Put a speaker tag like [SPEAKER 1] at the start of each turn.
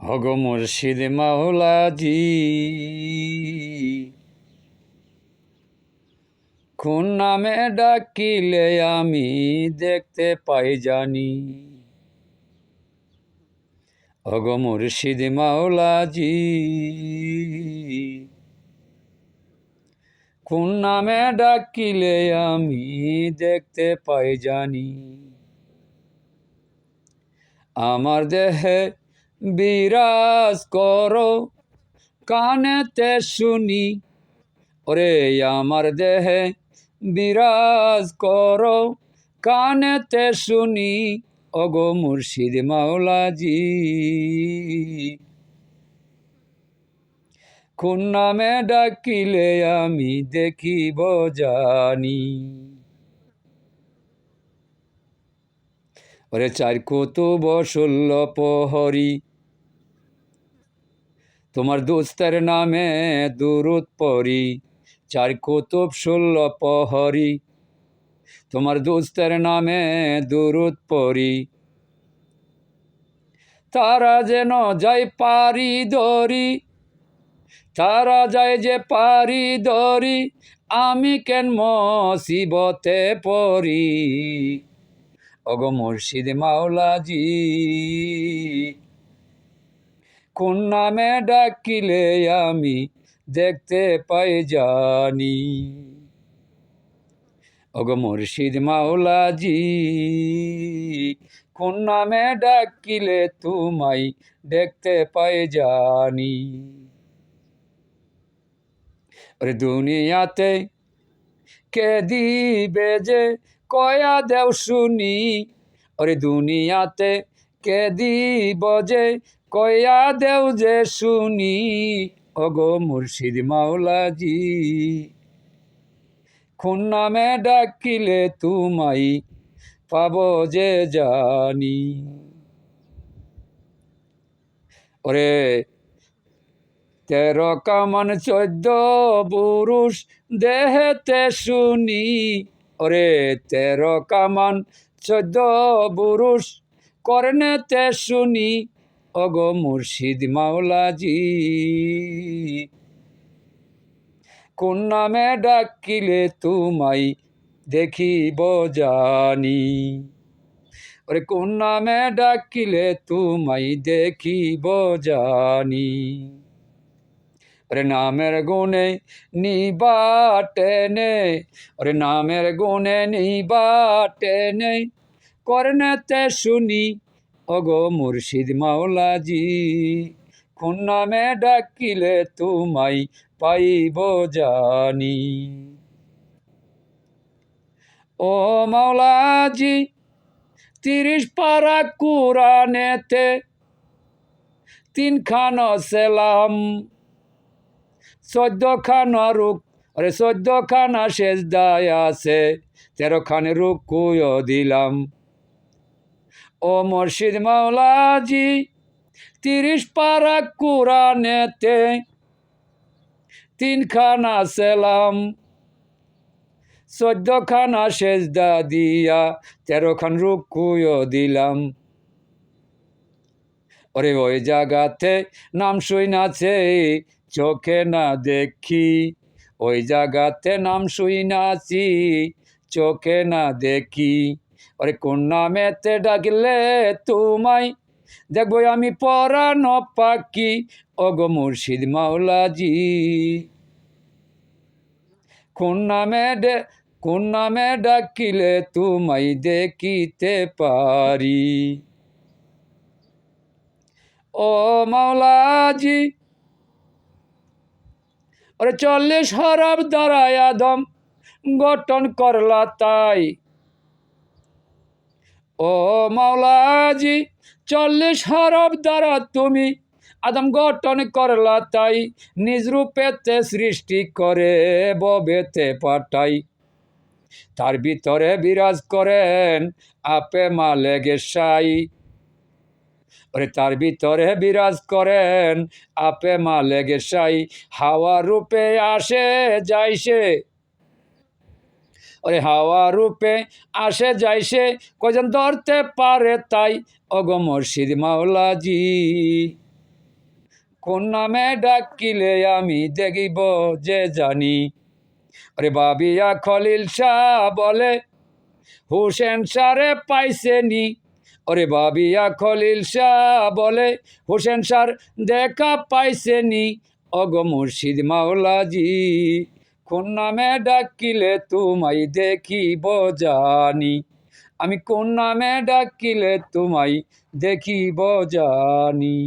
[SPEAKER 1] হগো মুর্শিদ মাওলাজি, কোন নামে ডাকিলে আমি দেখতে পাই জানি। হগো মুর্শিদ মাওলাজি, কোন নামে ডাকিলে আমি দেখতে পাই জানি। আমার দেহে বিরাজ করো, কানেতে শুনি। ওরে আমার দেহে বিরাজ করো, কানেতে শুনি। ওগো মুর্শিদ মাওলাজি, কোন নামে ডাকিলে আমি দেখিব জানি। ওরে চার কুতুব 16 প্রহরী, তোমার দোস্তের নামে দুরূদ পড়ি। চার কুতুব 16 প্রহরী, তোমার দোস্তের নামে দুরূদ পড়ি। তারা যেন যায় পারি দরি, তারা যায় যে পারি দরি, আমি কেন মুসিবতে পড়ি। ওগো মুর্শিদ মাওলাজি, কোন নামে ডাকিলে আমি দেখতে পাই জানি। ওগো মুর্শিদ মাওলাজি, কোন নামে ডাকিলে তোমায় দেখতে পাই জানি। ওরে দুনিয়াতে কে দিবে যে কয়া দেও শুনি। ওরে দুনিয়াতে কে দিব যে কয়া দেও যে শুনি। ওগো মুর্শিদ মাওলাজি, কোন নামে ডাকিলে তোমায় পাব যে জানি। ওরে 13 কামান 14 বুরুষ দেহেতে শুনি। ওরে 13 কামান 14 বুরুষ কর্ণেতে শুনি। ওগো মুর্শিদ মাওলাজি, কোন নামে ডাকিলে তোমায় দেখিব জানি। ওরে কোন নামে ডাকিলে তোমায় দেখিব জানি। ওরে নামের গুণে নিবা টেনে, ওরে নামের গুণে নিবা টেনে কর্ণেতে শুনি। ওগো মুর্শিদ মাওলাজি, কোন নামে ডাকিলে তোমায় পাইব জানি। ও মাওলাজি, 30 পারা কুরআনেতে 3 খানা সেলাম, 14 খানা রুক, আরে 14 খানা সেজদায় আছে, 13 খানে রুকুও দিলাম। ও মুর্শিদ মাওলাজি, 30 পারা কুরআনেতে 3 খানা সেলাম, 14 খানা সেজদা দিয়া 13 খান রুকুও দিলাম। ওরে ওই জায়গাতে নাম শুইনাছে চোখে না দেখি, ওই জায়গাতে নাম শুইনাছি চোখে না দেখি। ওরে কোন নামেতে ডাকলে তোমায় দেখবো আমি পরাণ পাখি। ওগো মুর্শিদ মাওলাজি, কোন নামে ডাকিলে তোমায় দেখিতে পারি। ও মাওলাজি, ওরে 40 হরফ দ্বারায় আদম গঠন করলা তাই। ও মাওলাজি, 40 হরফ দ্বারা তুমি আদম গঠন করলা তাই। নিজ রূপেতে সৃষ্টি করে ববেতে পাঠাই। তার ভিতরে বিরাজ করেন আপে মালেগে সাই। ওরে তার ভিতরে বিরাজ করেন আপে মালেগে সাই। হাওয়া রূপে আসে যাইছে, ওরে হাওয়া রূপে আসে যাইছে, কয়জন ধরতে পারে তাই। ওগো মুর্শিদ মাওলাজি, কোন নামে ডাকিলে আমি দেখিব যে জানি। আরে বাবিয়া খলিল শাহ বলে হুসেন সারে পাইছেনি। ওরে বাবিয়া খলিল শাহ বলে হুসেন সার দেখা পাইছেনি। অগ মুর্শিদ মাওলাজি কোন নামে ডাকিলে তোমায় দেখিব জানি। আমি কোন নামে ডাকিলে তোমায় দেখিব জানি।